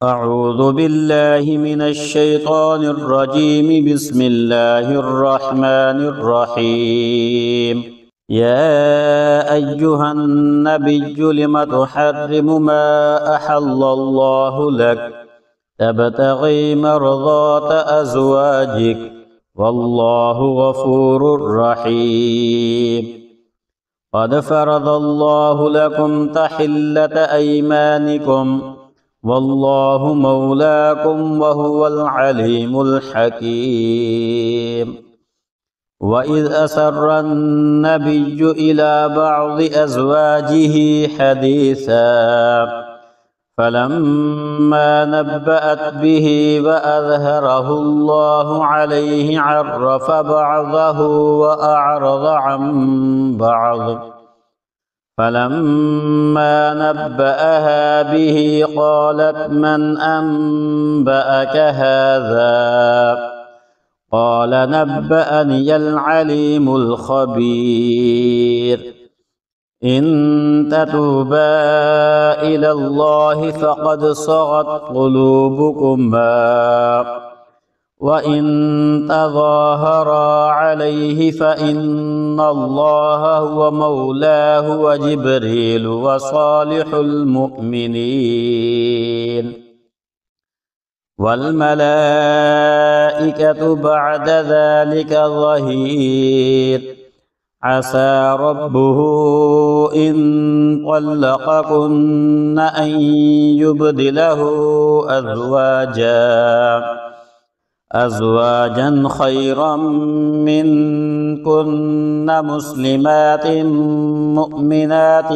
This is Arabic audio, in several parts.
أعوذ بالله من الشيطان الرجيم. بسم الله الرحمن الرحيم. يا أيها النبي لم تحرم ما أحل الله لك تبتغي مرضات أزواجك والله غفور رحيم. قد فرض الله لكم تحلة أيمانكم والله مولاكم وهو العليم الحكيم. وإذ أسر النبي إلى بعض أزواجه حديثا فلما نبأت به وأظهره الله عليه عرف بعضه وأعرض عن بعض فلما نبأها به قالت من أنبأك هذا قال نبأني العليم الخبير. إن تتوبا إلى الله فقد صغت قلوبكما وإن تظاهرا عليه فإن الله هو مولاه وجبريل وصالح المؤمنين والملائكة بعد ذلك ظهير. عسى ربه إن طلقكن أن يبدله أزواجا خيرا منكن مسلمات مؤمنات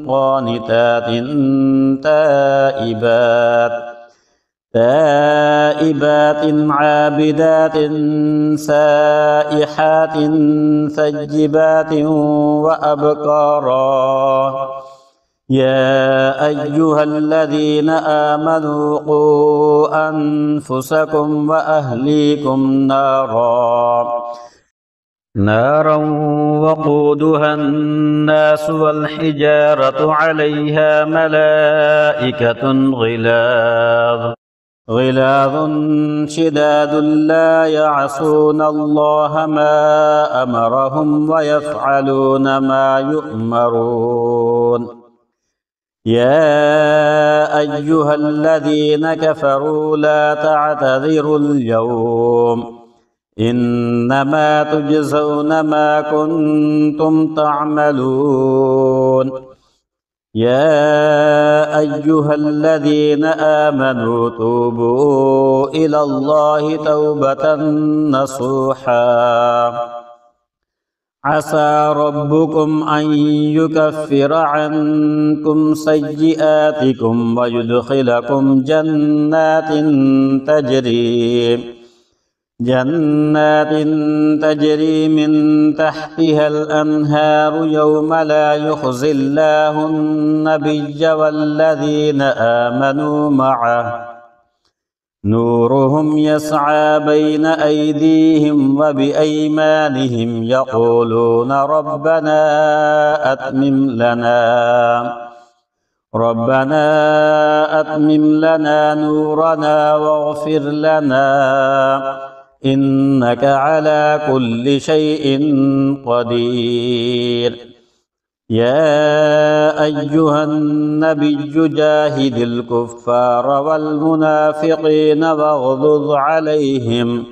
قانتات تائبات عابدات سائحات ثيبات وأبكارا. يا أيها الذين آمنوا قوا أنفسكم وأهليكم نارا وقودها الناس والحجارة عليها ملائكة غلاظ شداد لا يعصون الله ما أمرهم ويفعلون ما يؤمرون. يا أيها الذين كفروا لا تعتذروا اليوم إنما تجزون ما كنتم تعملون. يا أيها الذين آمنوا توبوا إلى الله توبة نصوحا. عسى ربكم أن يكفر عنكم سيئاتكم ويدخلكم جنات تجري من تحتها الأنهار يوم لا يخزي الله النبي والذين آمنوا معه نورهم يسعى بين أيديهم وبأيمانهم يقولون ربنا أتمم لنا نورنا واغفر لنا إنك على كل شيء قدير. يا أيها النبي جاهد الكفار والمنافقين واغلظ عليهم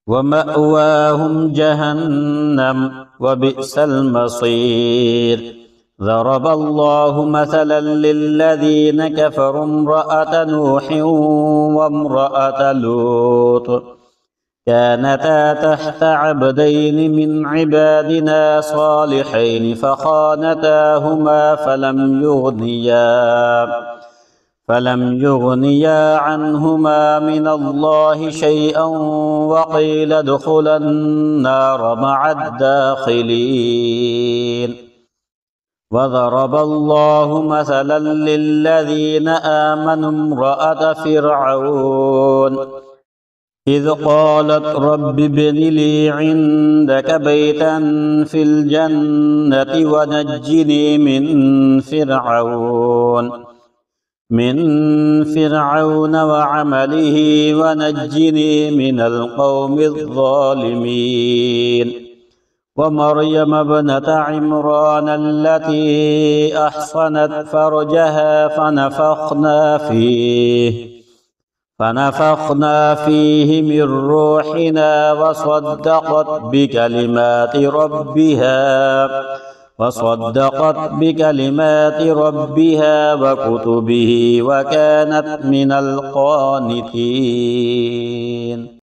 ومأواهم جهنم وبئس المصير. ضرب الله مثلا للذين كفروا امرأة نوح وامرأة لوط كانتا تحت عبدين من عبادنا صالحين فخانتاهما فلم يغنيا عنهما من الله شيئا وقيل ادخلا النار مع الداخلين. وضرب الله مثلا للذين آمنوا امرأة فرعون إذ قالت رب ابن لي عندك بيتا في الجنة ونجني من فرعون وعمله ونجني من القوم الظالمين ومريم ابنة عمران التي أحصنت فرجها فنفخنا فيه من روحنا وصدقت بكلمات ربها وكتبه وكانت من القانتين.